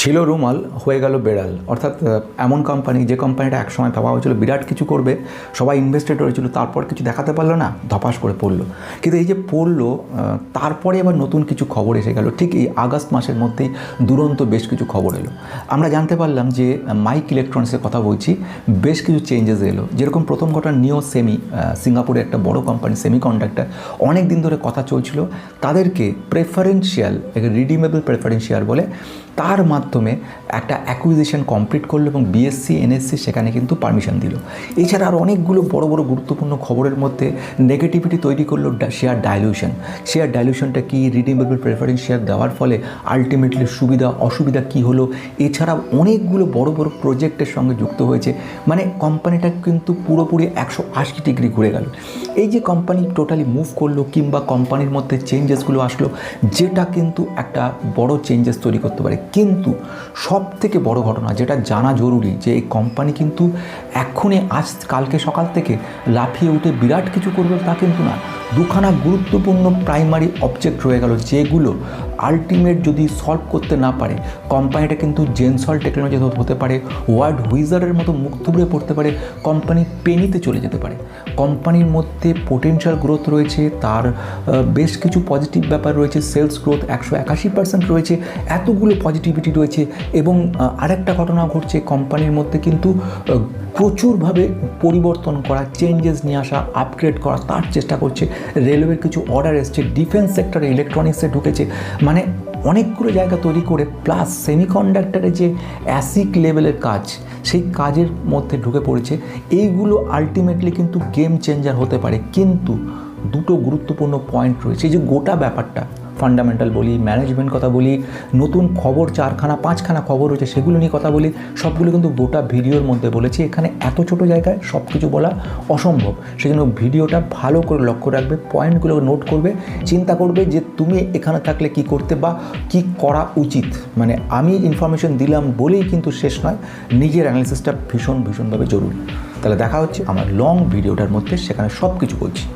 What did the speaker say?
ছিল রুমাল হয়ে গেল বেড়াল, অর্থাৎ এমন কোম্পানি যে কোম্পানিটা একসময় ভাবা হয়েছিল বিরাট কিছু করবে, সবাই ইনভেস্টেড হয়েছিল, তারপর কিছু দেখাতে পারলো না, ধপাস করে পড়লো। কিন্তু এই যে পড়লো তারপরে আবার নতুন কিছু খবর এসে গেল। ঠিক এই আগস্ট মাসের মধ্যেই দুরন্ত বেশ কিছু খবর এলো। আমরা জানতে পারলাম যে মাইক ইলেকট্রনিক্সের কথা বলছি, বেশ কিছু চেঞ্জেস এলো। যেরকম প্রথম ঘটনা নিও সেমি, সিঙ্গাপুরের একটা বড় কোম্পানি সেমি কন্ডাক্টর, অনেক দিন ধরে কথা চলছিল তাদেরকে প্রেফারেন্সিয়াল, রিডিমেবল প্রেফারেন্সিয়াল বলে, তার মাধ্যমে একটা অ্যাকুইজিশন কমপ্লিট করলো এবং বিএসসি এনএসসি সেখানে কিন্তু পারমিশন দিল। এছাড়া আর অনেকগুলো বড় বড় গুরুত্বপূর্ণ খবরের মধ্যে নেগেটিভিটি তৈরি করলো শেয়ার ডাইলিউশন। শেয়ার ডাইলিউশনটা কি, রিডিমেবল প্রেফারেন্স শেয়ার দেওয়ার ফলে আলটিমেটলি সুবিধা অসুবিধা কি হলো, এছাড়া অনেকগুলো বড় বড় প্রজেক্টের সঙ্গে যুক্ত হয়েছে। মানে কোম্পানিটা কিন্তু পুরোপুরি 180 ডিগ্রি ঘুরে গেল। এই যে কোম্পানি টোটালি মুভ করলো কিংবা কোম্পানির মধ্যে চেঞ্জেসগুলো আসলো, যেটা কিন্তু একটা বড় চেঞ্জেস তৈরি করতে পারে। কিন্তু সব থেকে বড় ঘটনা যেটা জানা জরুরি, যে এই কোম্পানি কিন্তু এক্ষুনি কালকে সকাল থেকে লাফিয়ে উঠে বিরাট কিছু করবে তা কিন্তু না। দুখানা গুরুত্বপূর্ণ প্রাইমারি অবজেক্ট রয়ে গেল, যেগুলো আলটিমেট যদি সলভ করতে না পারে কোম্পানিটা কিন্তু জেনসল টেকনোলজি হতে পারে, ওয়ার্ড হুইজারের মতো মুখ থুবড়ে পড়তে পারে, কোম্পানি পেনিতে চলে যেতে পারে। কোম্পানির মধ্যে পোটেনশিয়াল গ্রোথ রয়েছে, তার বেশ কিছু পজিটিভ ব্যাপার রয়েছে, সেলস গ্রোথ 181% রয়েছে, এতগুলো পজিটিভিটি রয়েছে। এবং আরেকটা ঘটনা ঘটছে, কোম্পানির মধ্যে কিন্তু প্রচুরভাবে পরিবর্তন করা, চেঞ্জেস নিয়ে আসা, আপগ্রেড করা তার চেষ্টা করছে। রেলওয়ের কিছু অর্ডার এসছে, ডিফেন্স সেক্টরে ইলেকট্রনিক্সে ঢুকেছে, মানে অনেকগুলো জায়গা তৈরি করে, প্লাস সেমিকন্ডাক্টরে যে অ্যাসিক লেভেলের কাজ, সেই কাজের মধ্যে ঢুকে পড়েছে। এইগুলো আলটিমেটলি কিন্তু গেম চেঞ্জার হতে পারে। কিন্তু দুটো গুরুত্বপূর্ণ পয়েন্ট রয়েছে। এই যে গোটা ব্যাপারটা ফান্ডামেন্টাল বলি, ম্যানেজমেন্ট কথা বলি, নতুন খবর 4-5খানা খবর রয়েছে সেগুলো নিয়ে কথা বলি, সবগুলো কিন্তু গোটা ভিডিওর মধ্যে বলেছি। এখানে এত ছোট জায়গায় সব কিছু বলা অসম্ভব, সেজন্য ভিডিওটা ভালো করে লক্ষ্য রাখবে, পয়েন্টগুলো নোট করবে, চিন্তা করবে যে তুমি এখানে থাকলে কি করতে বা কি করা উচিত। মানে আমি ইনফরমেশন দিলাম বলেই কিন্তু শেষ নয়, নিজের অ্যানালিসিসটা ভীষণভাবে জরুরি। তাহলে দেখা হচ্ছে আমার লং ভিডিওটার মধ্যে, সেখানে সব কিছু বলছি।